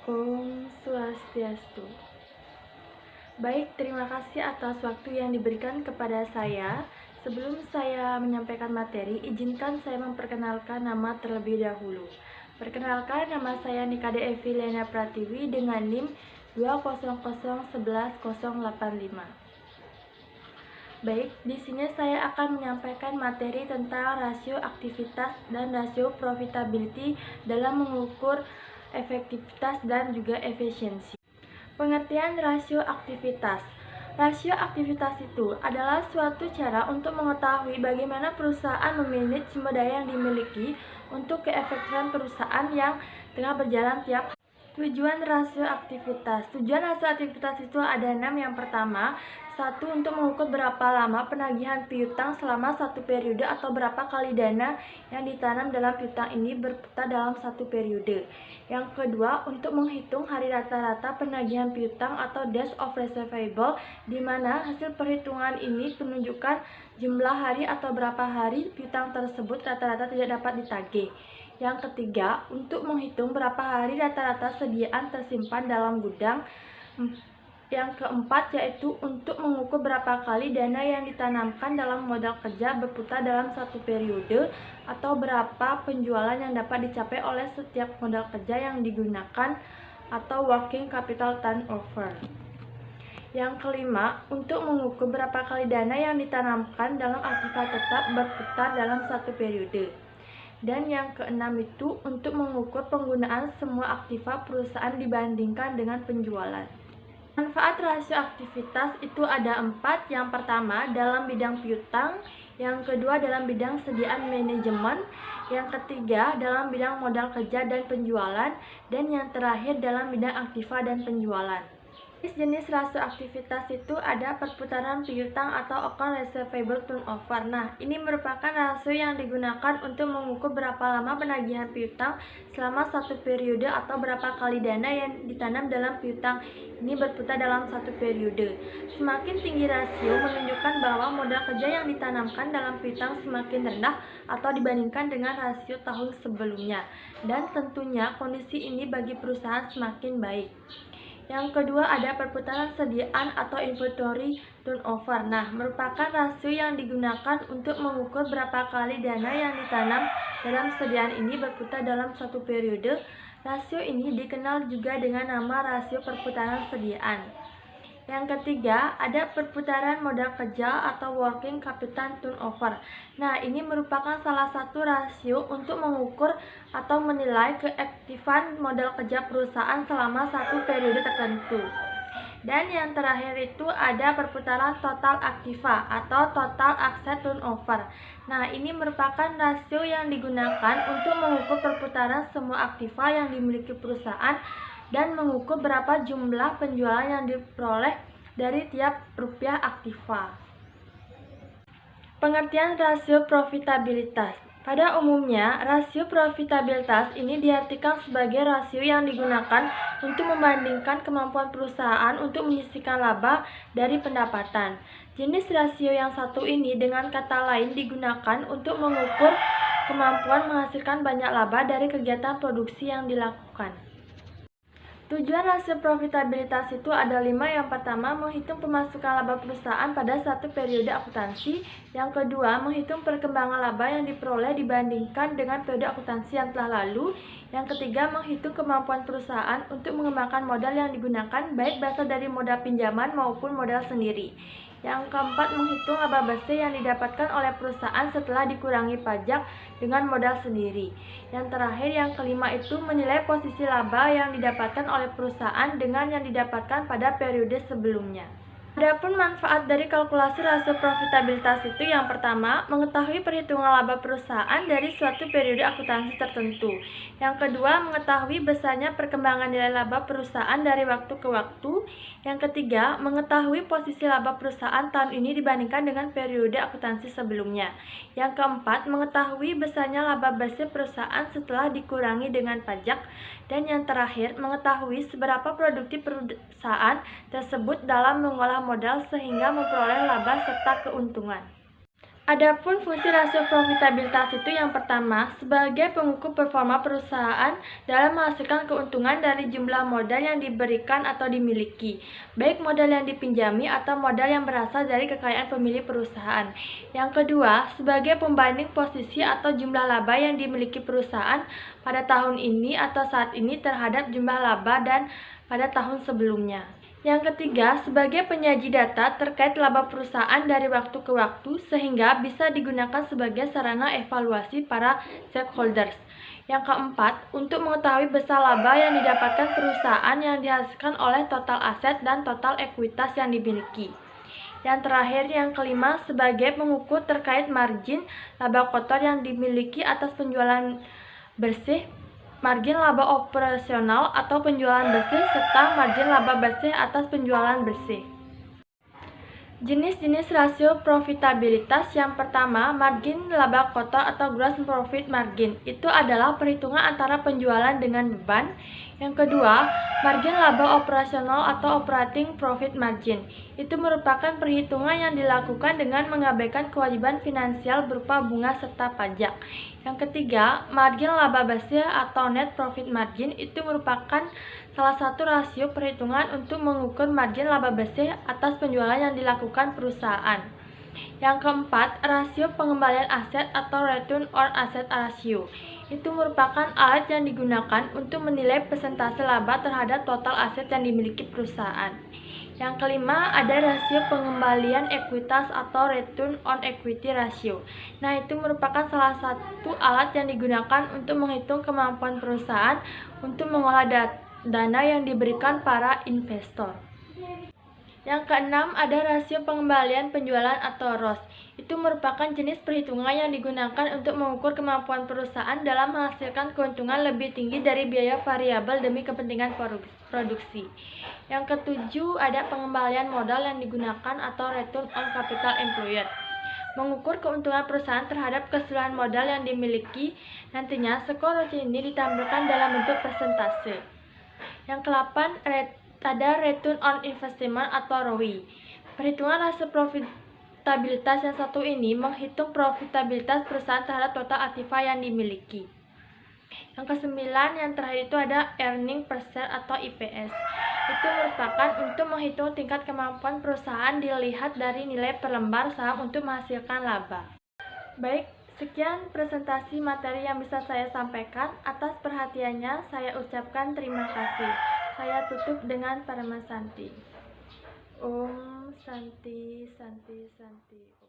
Om Swastiastu. Baik, terima kasih atas waktu yang diberikan kepada saya. Sebelum saya menyampaikan materi, izinkan saya memperkenalkan nama terlebih dahulu. Perkenalkan, nama saya Nikade Eviliana Pratiwi dengan NIM 200111085. Baik, di sini saya akan menyampaikan materi tentang rasio aktivitas dan rasio profitability dalam mengukur efektivitas dan juga efisiensi. Pengertian rasio aktivitas. Rasio aktivitas itu adalah suatu cara untuk mengetahui bagaimana perusahaan memanage sumber daya yang dimiliki untuk keefektifan perusahaan yang tengah berjalan tiap hari. Tujuan rasio aktivitas. Tujuan rasio aktivitas itu ada 6. Yang pertama, satu, untuk mengukur berapa lama penagihan piutang selama satu periode atau berapa kali dana yang ditanam dalam piutang ini berputar dalam satu periode. Yang kedua, untuk menghitung hari rata-rata penagihan piutang atau days of receivable, di mana hasil perhitungan ini menunjukkan jumlah hari atau berapa hari piutang tersebut rata-rata tidak dapat ditagih. Yang ketiga, untuk menghitung berapa hari rata-rata sediaan tersimpan dalam gudang. Yang keempat, yaitu untuk mengukur berapa kali dana yang ditanamkan dalam modal kerja berputar dalam satu periode atau berapa penjualan yang dapat dicapai oleh setiap modal kerja yang digunakan atau working capital turnover. Yang kelima, untuk mengukur berapa kali dana yang ditanamkan dalam aktiva tetap berputar dalam satu periode. Dan yang keenam itu untuk mengukur penggunaan semua aktiva perusahaan dibandingkan dengan penjualan. Manfaat rasio aktivitas itu ada 4. Yang pertama, dalam bidang piutang. Yang kedua, dalam bidang sediaan manajemen. Yang ketiga, dalam bidang modal kerja dan penjualan. Dan yang terakhir, dalam bidang aktiva dan penjualan. Jenis rasio aktivitas itu ada perputaran piutang atau account receivable turnover. Nah, ini merupakan rasio yang digunakan untuk mengukur berapa lama penagihan piutang selama satu periode atau berapa kali dana yang ditanam dalam piutang ini berputar dalam satu periode. Semakin tinggi rasio menunjukkan bahwa modal kerja yang ditanamkan dalam piutang semakin rendah atau dibandingkan dengan rasio tahun sebelumnya. Dan tentunya kondisi ini bagi perusahaan semakin baik. Yang kedua, ada perputaran sediaan atau inventory turnover. Nah, merupakan rasio yang digunakan untuk mengukur berapa kali dana yang ditanam dalam sediaan ini berputar dalam satu periode. Rasio ini dikenal juga dengan nama rasio perputaran sediaan. Yang ketiga, ada perputaran modal kerja atau working capital turnover. Nah, ini merupakan salah satu rasio untuk mengukur atau menilai keaktifan modal kerja perusahaan selama satu periode tertentu. Dan yang terakhir itu ada perputaran total aktiva atau total asset turnover. Nah, ini merupakan rasio yang digunakan untuk mengukur perputaran semua aktiva yang dimiliki perusahaan dan mengukur berapa jumlah penjualan yang diperoleh dari tiap rupiah aktiva. Pengertian rasio profitabilitas. Pada umumnya, rasio profitabilitas ini diartikan sebagai rasio yang digunakan untuk membandingkan kemampuan perusahaan untuk menyisihkan laba dari pendapatan. Jenis rasio yang satu ini dengan kata lain digunakan untuk mengukur kemampuan menghasilkan banyak laba dari kegiatan produksi yang dilakukan. Tujuan rasio profitabilitas itu ada 5. Yang pertama, menghitung pemasukan laba perusahaan pada satu periode akuntansi. Yang kedua, menghitung perkembangan laba yang diperoleh dibandingkan dengan periode akuntansi yang telah lalu. Yang ketiga, menghitung kemampuan perusahaan untuk mengembangkan modal yang digunakan, baik berasal dari modal pinjaman maupun modal sendiri. Yang keempat, menghitung laba bersih yang didapatkan oleh perusahaan setelah dikurangi pajak dengan modal sendiri. Yang terakhir, yang kelima itu menilai posisi laba yang didapatkan oleh perusahaan dengan yang didapatkan pada periode sebelumnya. Adapun manfaat dari kalkulasi rasio profitabilitas itu yang pertama, mengetahui perhitungan laba perusahaan dari suatu periode akuntansi tertentu. Yang kedua, mengetahui besarnya perkembangan nilai laba perusahaan dari waktu ke waktu. Yang ketiga, mengetahui posisi laba perusahaan tahun ini dibandingkan dengan periode akuntansi sebelumnya. Yang keempat, mengetahui besarnya laba bersih perusahaan setelah dikurangi dengan pajak. Dan yang terakhir, mengetahui seberapa produktif perusahaan tersebut dalam mengolah modal sehingga memperoleh laba serta keuntungan. Adapun fungsi rasio profitabilitas itu yang pertama, sebagai pengukur performa perusahaan dalam menghasilkan keuntungan dari jumlah modal yang diberikan atau dimiliki, baik modal yang dipinjami atau modal yang berasal dari kekayaan pemilik perusahaan. Yang kedua, sebagai pembanding posisi atau jumlah laba yang dimiliki perusahaan pada tahun ini atau saat ini terhadap jumlah laba dan pada tahun sebelumnya. Yang ketiga, sebagai penyaji data terkait laba perusahaan dari waktu ke waktu sehingga bisa digunakan sebagai sarana evaluasi para stakeholders. Yang keempat, untuk mengetahui besar laba yang didapatkan perusahaan yang dihasilkan oleh total aset dan total ekuitas yang dimiliki. Yang terakhir, yang kelima, sebagai pengukur terkait margin laba kotor yang dimiliki atas penjualan bersih, margin laba operasional atau penjualan bersih, serta margin laba bersih atas penjualan bersih. Jenis-jenis rasio profitabilitas yang pertama, margin laba kotor atau gross profit margin. Itu adalah perhitungan antara penjualan dengan beban. Yang kedua, margin laba operasional atau operating profit margin. Itu merupakan perhitungan yang dilakukan dengan mengabaikan kewajiban finansial berupa bunga serta pajak. Yang ketiga, margin laba bersih atau net profit margin. Itu merupakan salah satu rasio perhitungan untuk mengukur margin laba bersih atas penjualan yang dilakukan perusahaan. Yang keempat, rasio pengembalian aset atau return on asset ratio. Itu merupakan alat yang digunakan untuk menilai persentase laba terhadap total aset yang dimiliki perusahaan. Yang kelima, ada rasio pengembalian ekuitas atau return on equity ratio. Nah, itu merupakan salah satu alat yang digunakan untuk menghitung kemampuan perusahaan untuk mengolah dana yang diberikan para investor. Yang keenam, ada rasio pengembalian penjualan atau ROS. Itu merupakan jenis perhitungan yang digunakan untuk mengukur kemampuan perusahaan dalam menghasilkan keuntungan lebih tinggi dari biaya variabel demi kepentingan produksi. Yang ketujuh, ada pengembalian modal yang digunakan atau return on capital employed. Mengukur keuntungan perusahaan terhadap keseluruhan modal yang dimiliki, nantinya skor ROS ini ditampilkan dalam bentuk persentase. Yang kedelapan, ada return on investment atau ROI. Perhitungan rasio profitabilitas yang satu ini menghitung profitabilitas perusahaan terhadap total aktiva yang dimiliki. Yang kesembilan, yang terakhir itu ada earning per share atau EPS. Itu merupakan untuk menghitung tingkat kemampuan perusahaan dilihat dari nilai per lembar saham untuk menghasilkan laba. Baik, sekian presentasi materi yang bisa saya sampaikan. Atas perhatiannya saya ucapkan terima kasih. Saya tutup dengan Paramasanti. Om Santi Santi Santi.